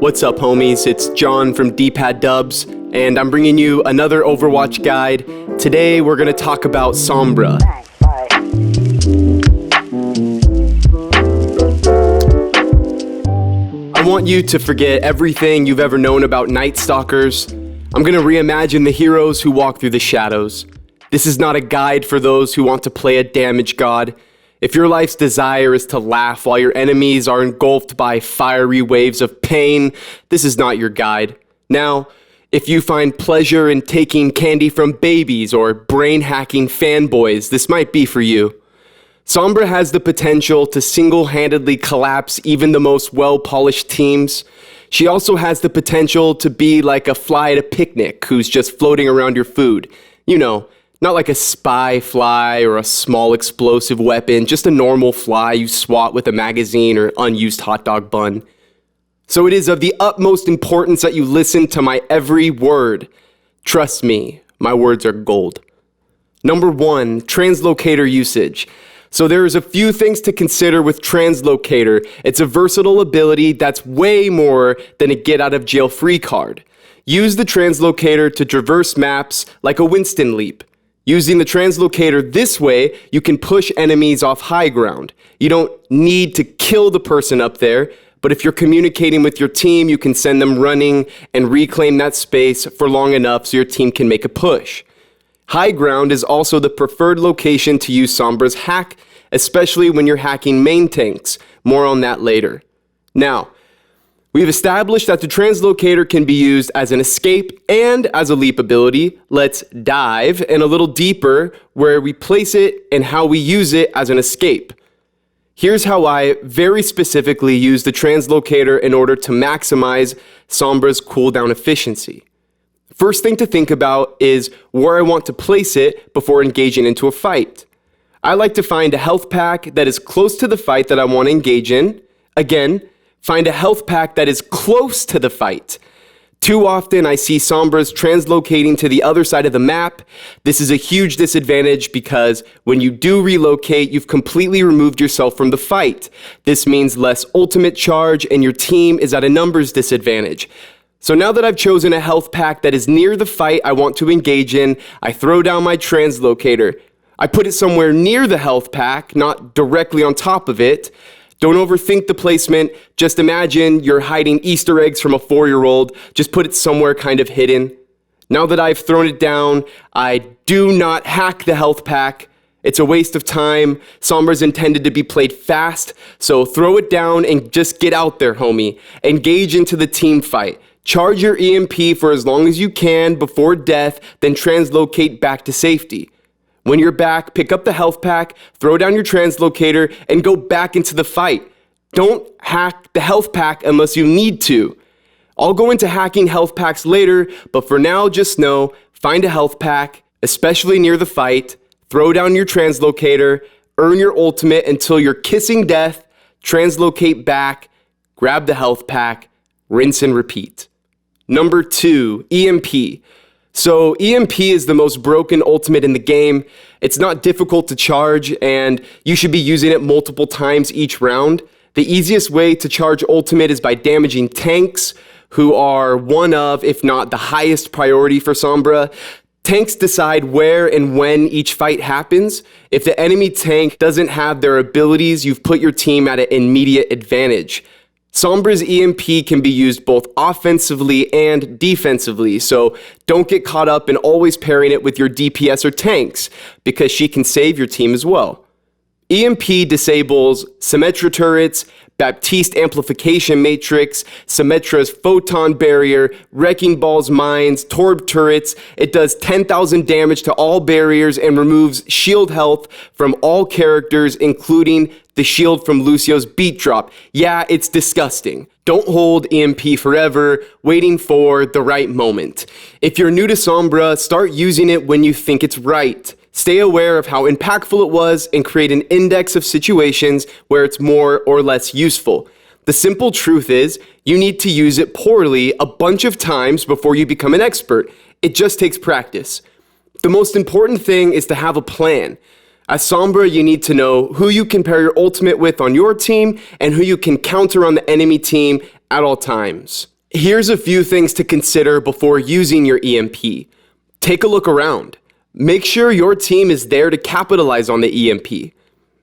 What's up, homies? It's John from D-Pad Dubs, and I'm bringing you another Overwatch guide. Today, we're going to talk about Sombra. I want you to forget everything you've ever known about Night Stalkers. I'm going to reimagine the heroes who walk through the shadows. This is not a guide for those who want to play a damage god. If your life's desire is to laugh while your enemies are engulfed by fiery waves of pain, this is not your guide. Now, if you find pleasure in taking candy from babies or brain-hacking fanboys, this might be for you. Sombra has the potential to single-handedly collapse even the most well-polished teams. She also has the potential to be like a fly at a picnic who's just floating around your food. You know, not like a spy fly or a small explosive weapon, just a normal fly you swat with a magazine or unused hot dog bun. So it is of the utmost importance that you listen to my every word. Trust me, my words are gold. Number 1, Translocator Usage. So there's a few things to consider with Translocator. It's a versatile ability that's way more than a get-out-of-jail-free card. Use the Translocator to traverse maps like a Winston leap. Using the Translocator this way, you can push enemies off high ground. You don't need to kill the person up there, but if you're communicating with your team, you can send them running and reclaim that space for long enough so your team can make a push. High ground is also the preferred location to use Sombra's hack, especially when you're hacking main tanks. More on that later. Now, we've established that the Translocator can be used as an escape and as a leap ability. Let's dive in a little deeper where we place it and how we use it as an escape. Here's how I very specifically use the Translocator in order to maximize Sombra's cooldown efficiency. First thing to think about is where I want to place it before engaging into a fight. I like to find a health pack that is close to the fight that I want to engage in. Again, find a health pack that is close to the fight. Too often I see Sombras translocating to the other side of the map. This is a huge disadvantage because when you do relocate, you've completely removed yourself from the fight. This means less ultimate charge and your team is at a numbers disadvantage. So now that I've chosen a health pack that is near the fight I want to engage in, I throw down my Translocator. I put it somewhere near the health pack, not directly on top of it. Don't overthink the placement. Just imagine you're hiding Easter eggs from a 4-year-old. Just put it somewhere kind of hidden. Now that I've thrown it down, I do not hack the health pack. It's a waste of time. Sombra's intended to be played fast, so throw it down and just get out there, homie. Engage into the team fight. Charge your EMP for as long as you can before death, then translocate back to safety. When you're back, pick up the health pack, throw down your Translocator, and go back into the fight. Don't hack the health pack unless you need to. I'll go into hacking health packs later, but for now, just know, find a health pack, especially near the fight, throw down your Translocator, earn your ultimate until you're kissing death, translocate back, grab the health pack, rinse and repeat. Number 2, EMP. So EMP is the most broken ultimate in the game. It's not difficult to charge, and you should be using it multiple times each round. The easiest way to charge ultimate is by damaging tanks, who are one of, if not the highest priority for Sombra. Tanks decide where and when each fight happens. If the enemy tank doesn't have their abilities, you've put your team at an immediate advantage. Sombra's EMP can be used both offensively and defensively, so don't get caught up in always pairing it with your DPS or tanks, because she can save your team as well. EMP disables Symmetra turrets, Baptiste amplification matrix, Symmetra's photon barrier, Wrecking Ball's mines, Torb turrets. It does 10,000 damage to all barriers and removes shield health from all characters, including the shield from Lucio's beat drop. Yeah, it's disgusting. Don't hold EMP forever, waiting for the right moment. If you're new to Sombra, start using it when you think it's right. Stay aware of how impactful it was and create an index of situations where it's more or less useful. The simple truth is, you need to use it poorly a bunch of times before you become an expert. It just takes practice. The most important thing is to have a plan. As Sombra, you need to know who you can pair your ultimate with on your team and who you can counter on the enemy team at all times. Here's a few things to consider before using your EMP. Take a look around. Make sure your team is there to capitalize on the EMP.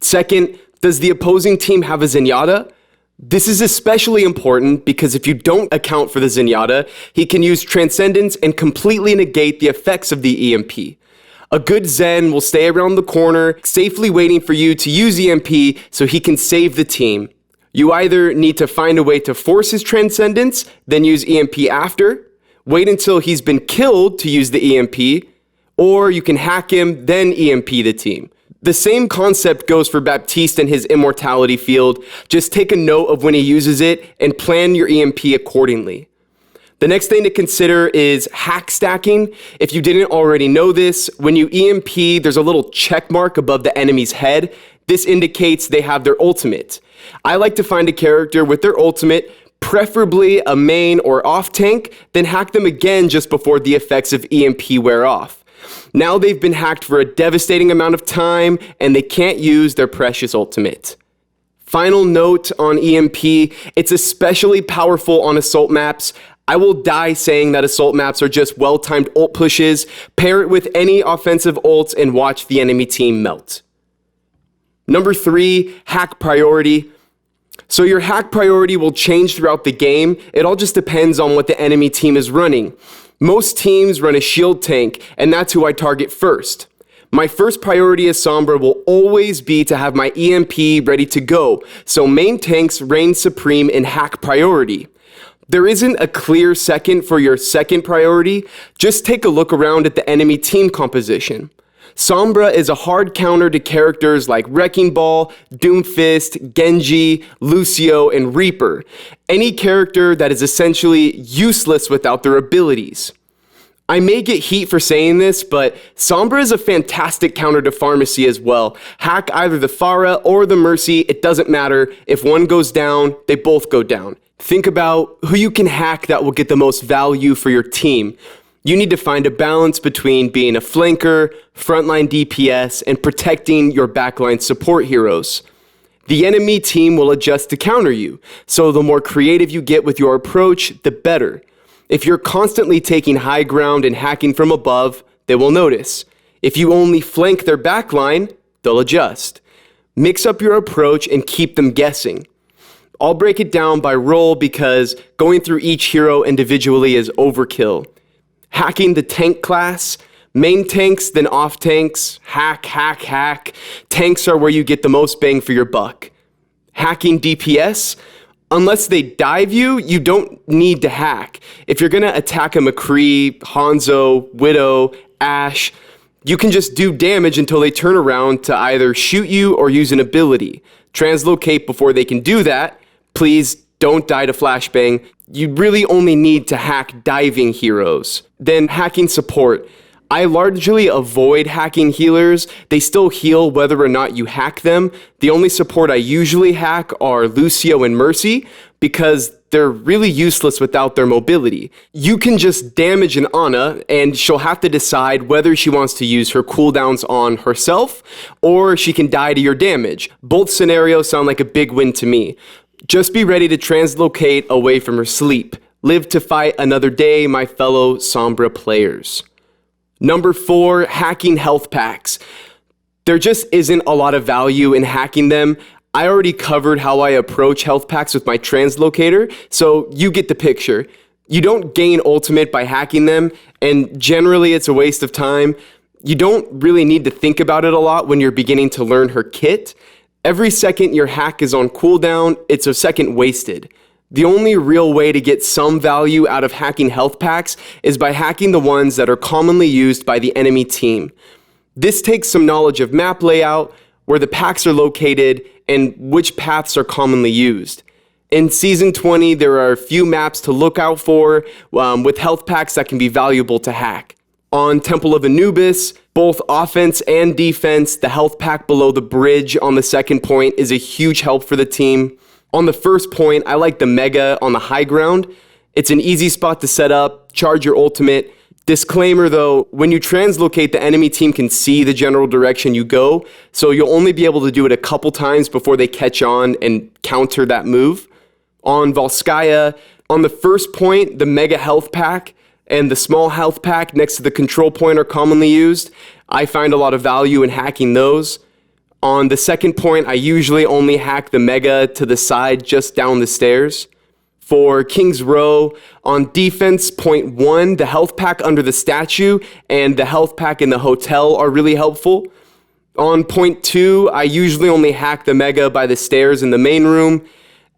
Second, does the opposing team have a Zenyatta? This is especially important because if you don't account for the Zenyatta, he can use Transcendence and completely negate the effects of the EMP. A good Zen will stay around the corner, safely waiting for you to use EMP so he can save the team. You either need to find a way to force his Transcendence, then use EMP after, wait until he's been killed to use the EMP, or you can hack him, then EMP the team. The same concept goes for Baptiste and his immortality field. Just take a note of when he uses it and plan your EMP accordingly. The next thing to consider is hack stacking. If you didn't already know this, when you EMP, there's a little check mark above the enemy's head. This indicates they have their ultimate. I like to find a character with their ultimate, preferably a main or off tank, then hack them again just before the effects of EMP wear off. Now they've been hacked for a devastating amount of time and they can't use their precious ultimate. Final note on EMP, it's especially powerful on assault maps. I will die saying that assault maps are just well-timed ult pushes. Pair it with any offensive ults and watch the enemy team melt. Number 3, hack priority. So your hack priority will change throughout the game. It all just depends on what the enemy team is running. Most teams run a shield tank, and that's who I target first. My first priority as Sombra will always be to have my EMP ready to go, so main tanks reign supreme in hack priority. There isn't a clear second for your second priority. Just take a look around at the enemy team composition. Sombra is a hard counter to characters like Wrecking Ball, Doomfist, Genji, Lucio, and Reaper. Any character that is essentially useless without their abilities. I may get heat for saying this, but Sombra is a fantastic counter to Pharmacy as well. Hack either the Pharah or the Mercy, it doesn't matter. If one goes down, they both go down. Think about who you can hack that will get the most value for your team. You need to find a balance between being a flanker, frontline DPS, and protecting your backline support heroes. The enemy team will adjust to counter you, so the more creative you get with your approach, the better. If you're constantly taking high ground and hacking from above, they will notice. If you only flank their backline, they'll adjust. Mix up your approach and keep them guessing. I'll break it down by role because going through each hero individually is overkill. Hacking the tank class, main tanks, then off tanks, hack, hack, hack. Tanks are where you get the most bang for your buck. Hacking DPS, unless they dive you, you don't need to hack. If you're gonna attack a McCree, Hanzo, Widow, Ashe, you can just do damage until they turn around to either shoot you or use an ability. Translocate before they can do that. Please don't die to flashbang. You really only need to hack diving heroes. Then hacking support. I largely avoid hacking healers. They still heal whether or not you hack them. The only support I usually hack are Lucio and Mercy because they're really useless without their mobility. You can just damage an Ana and she'll have to decide whether she wants to use her cooldowns on herself or she can die to your damage. Both scenarios sound like a big win to me. Just be ready to translocate away from her sleep. Live to fight another day, my fellow Sombra players. Number 4, hacking health packs. There just isn't a lot of value in hacking them. I already covered how I approach health packs with my Translocator, so you get the picture. You don't gain ultimate by hacking them, and generally it's a waste of time. You don't really need to think about it a lot when you're beginning to learn her kit. Every second your hack is on cooldown, it's a second wasted. The only real way to get some value out of hacking health packs is by hacking the ones that are commonly used by the enemy team. This takes some knowledge of map layout, where the packs are located, and which paths are commonly used. In Season 20, there are a few maps to look out for with health packs that can be valuable to hack. On Temple of Anubis, both offense and defense, the health pack below the bridge on the second point is a huge help for the team. On the first point, I like the Mega on the high ground. It's an easy spot to set up, charge your ultimate. Disclaimer though, when you translocate, the enemy team can see the general direction you go, so you'll only be able to do it a couple times before they catch on and counter that move. On Volskaya, On the first point, the Mega Health Pack and the Small Health Pack next to the control point are commonly used. I find a lot of value in hacking those. On the second point, I usually only hack the Mega to the side just down the stairs. For King's Row, on defense, point 1, the health pack under the statue and the health pack in the hotel are really helpful. On point 2, I usually only hack the Mega by the stairs in the main room.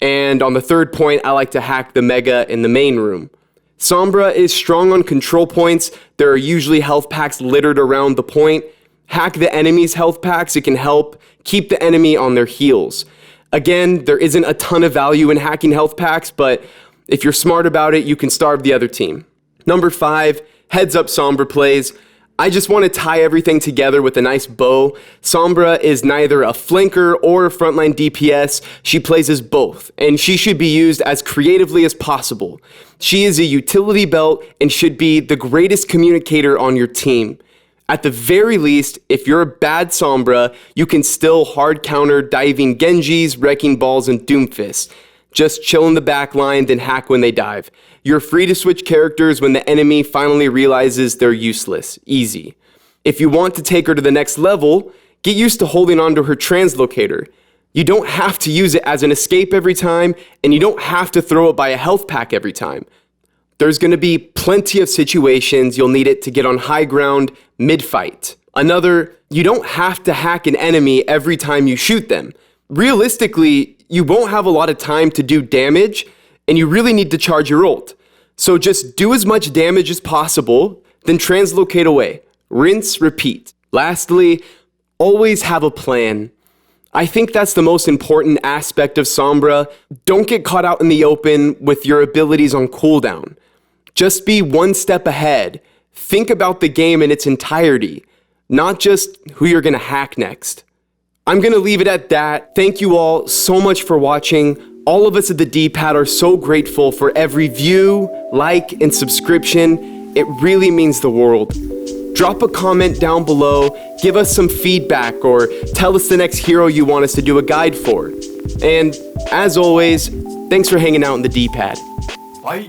And on the third point, I like to hack the Mega in the main room. Sombra is strong on control points. There are usually health packs littered around the point. Hack the enemy's health packs. It can help keep the enemy on their heels. Again, there isn't a ton of value in hacking health packs, but if you're smart about it, you can starve the other team. Number 5, heads up Sombra plays. I just want to tie everything together with a nice bow. Sombra is neither a flanker or a frontline DPS. She plays as both, and she should be used as creatively as possible. She is a utility belt and should be the greatest communicator on your team. At the very least, if you're a bad Sombra, you can still hard counter diving Genjis, Wrecking Balls, and Doomfists. Just chill in the back line, then hack when they dive. You're free to switch characters when the enemy finally realizes they're useless. Easy. If you want to take her to the next level, get used to holding onto her Translocator. You don't have to use it as an escape every time, and you don't have to throw it by a health pack every time. There's going to be plenty of situations you'll need it to get on high ground mid-fight. Another, you don't have to hack an enemy every time you shoot them. Realistically, you won't have a lot of time to do damage, and you really need to charge your ult. So just do as much damage as possible, then translocate away. Rinse, repeat. Lastly, always have a plan. I think that's the most important aspect of Sombra. Don't get caught out in the open with your abilities on cooldown. Just be one step ahead. Think about the game in its entirety, not just who you're going to hack next. I'm going to leave it at that. Thank you all so much for watching. All of us at the D-Pad are so grateful for every view, like, and subscription. It really means the world. Drop a comment down below, give us some feedback, or tell us the next hero you want us to do a guide for. And as always, thanks for hanging out in the D-Pad. Bye.